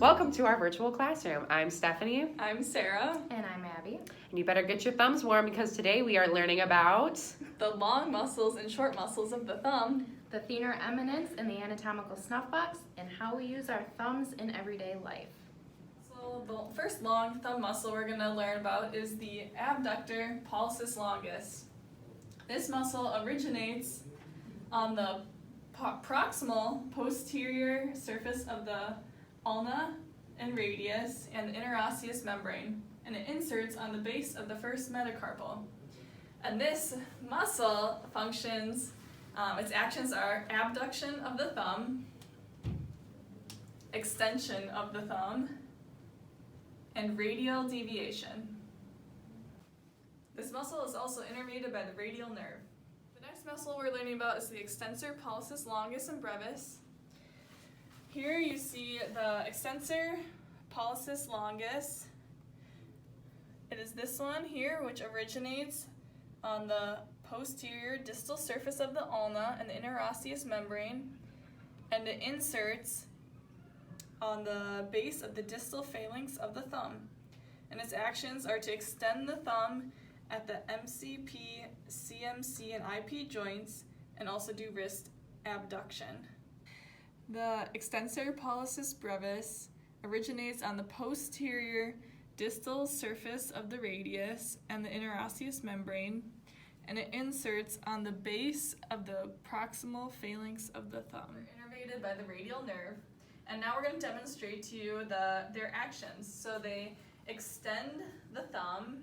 Welcome to our virtual classroom. I'm Stephanie. I'm Sarah. And I'm Abby. And you better get your thumbs warm because today we are learning about the long muscles and short muscles of the thumb, the thenar eminence and the anatomical snuff box, and how we use our thumbs in everyday life. So the first long thumb muscle we're going to learn about is the abductor pollicis longus. This muscle originates on the proximal posterior surface of the ulna and radius and the interosseous membrane, and it inserts on the base of the first metacarpal. And this muscle functions, its actions are abduction of the thumb, extension of the thumb, and radial deviation. This muscle is also innervated by the radial nerve. The next muscle we're learning about is the extensor pollicis longus and brevis. Here you see the extensor pollicis longus. It is this one here which originates on the posterior distal surface of the ulna and the interosseous membrane, and it inserts on the base of the distal phalanx of the thumb. And its actions are to extend the thumb at the MCP, CMC, and IP joints, and also do wrist abduction. The extensor pollicis brevis originates on the posterior distal surface of the radius and the interosseous membrane, and it inserts on the base of the proximal phalanx of the thumb. They're innervated by the radial nerve, and now we're going to demonstrate to you their actions. So they extend the thumb,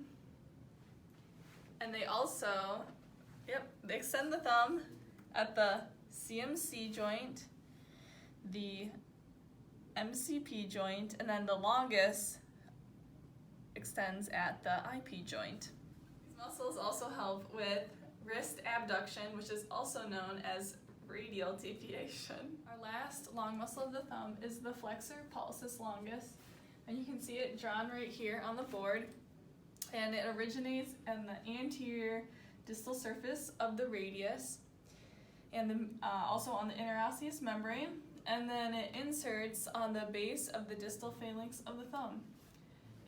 and they also, they extend the thumb at the CMC joint, the MCP joint, and then the longus extends at the IP joint. These muscles also help with wrist abduction, which is also known as radial deviation. Our last long muscle of the thumb is the flexor pollicis longus, and you can see it drawn right here on the board, and it originates in the anterior distal surface of the radius and also on the interosseous membrane, and then it inserts on the base of the distal phalanx of the thumb.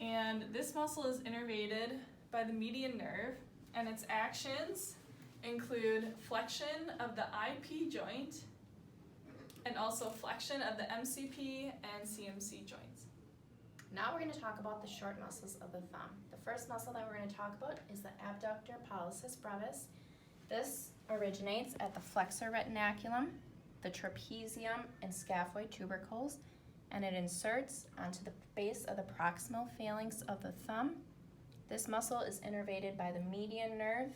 And this muscle is innervated by the median nerve, and its actions include flexion of the IP joint and also flexion of the MCP and CMC joints. Now we're going to talk about the short muscles of the thumb. The first muscle that we're going to talk about is the abductor pollicis brevis. This originates at the flexor retinaculum, the trapezium and scaphoid tubercles, and it inserts onto the base of the proximal phalanx of the thumb. This muscle is innervated by the median nerve.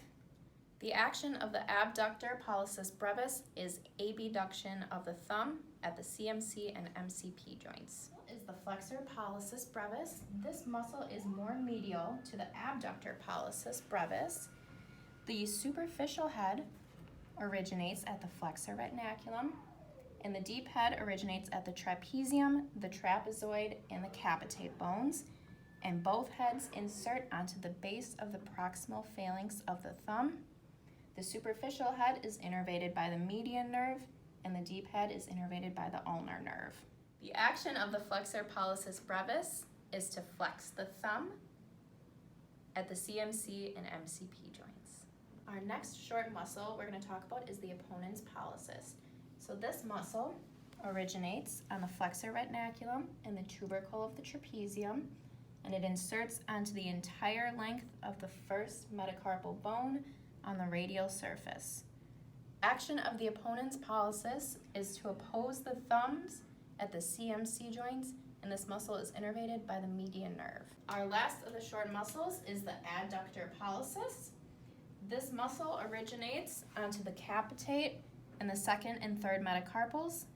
The action of the abductor pollicis brevis is abduction of the thumb at the CMC and MCP joints. Is the flexor pollicis brevis. This muscle is more medial to the abductor pollicis brevis. The superficial head originates at the flexor retinaculum, and the deep head originates at the trapezium, the trapezoid, and the capitate bones, and both heads insert onto the base of the proximal phalanx of the thumb. The superficial head is innervated by the median nerve, and the deep head is innervated by the ulnar nerve. The action of the flexor pollicis brevis is to flex the thumb at the CMC and MCP joints. Our next short muscle we're going to talk about is the opponens pollicis. So this muscle originates on the flexor retinaculum and the tubercle of the trapezium, and it inserts onto the entire length of the first metacarpal bone on the radial surface. Action of the opponens pollicis is to oppose the thumbs at the CMC joints, and this muscle is innervated by the median nerve. Our last of the short muscles is the adductor pollicis. This muscle originates onto the capitate and the second and third metacarpals,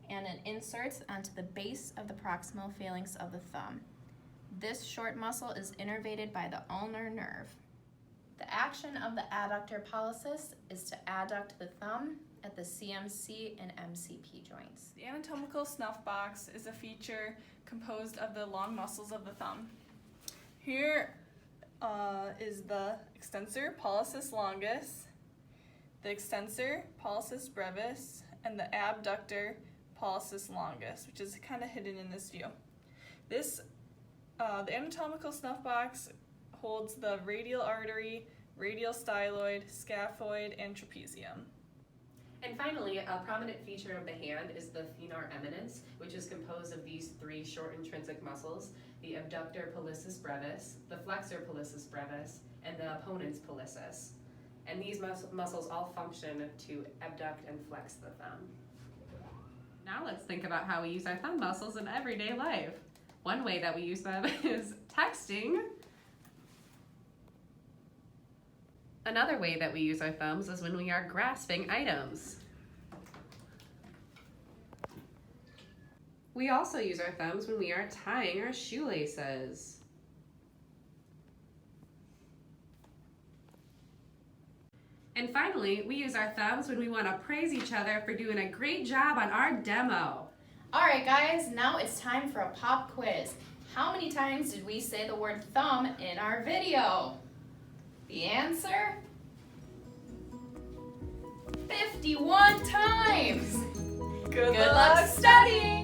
and it inserts onto the base of the proximal phalanx of the thumb. This short muscle is innervated by the ulnar nerve. The action of the adductor pollicis is to adduct the thumb at the CMC and MCP joints. The anatomical snuff box is a feature composed of the long muscles of the thumb. Here is the extensor pollicis longus, the extensor pollicis brevis, and the abductor pollicis longus, which is kind of hidden in this view. The anatomical snuff box holds the radial artery, radial styloid, scaphoid, and trapezium. And finally, a prominent feature of the hand is the thenar eminence, which is composed of these three short intrinsic muscles, the abductor pollicis brevis, the flexor pollicis brevis, and the opponent's pollicis. And these muscles all function to abduct and flex the thumb. Now let's think about how we use our thumb muscles in everyday life. One way that we use them is texting. Another way that we use our thumbs is when we are grasping items. We also use our thumbs when we are tying our shoelaces. And finally, we use our thumbs when we want to praise each other for doing a great job on our demo. Alright guys, now it's time for a pop quiz. How many times did we say the word thumb in our video? The answer? 51 times! Good Good luck studying!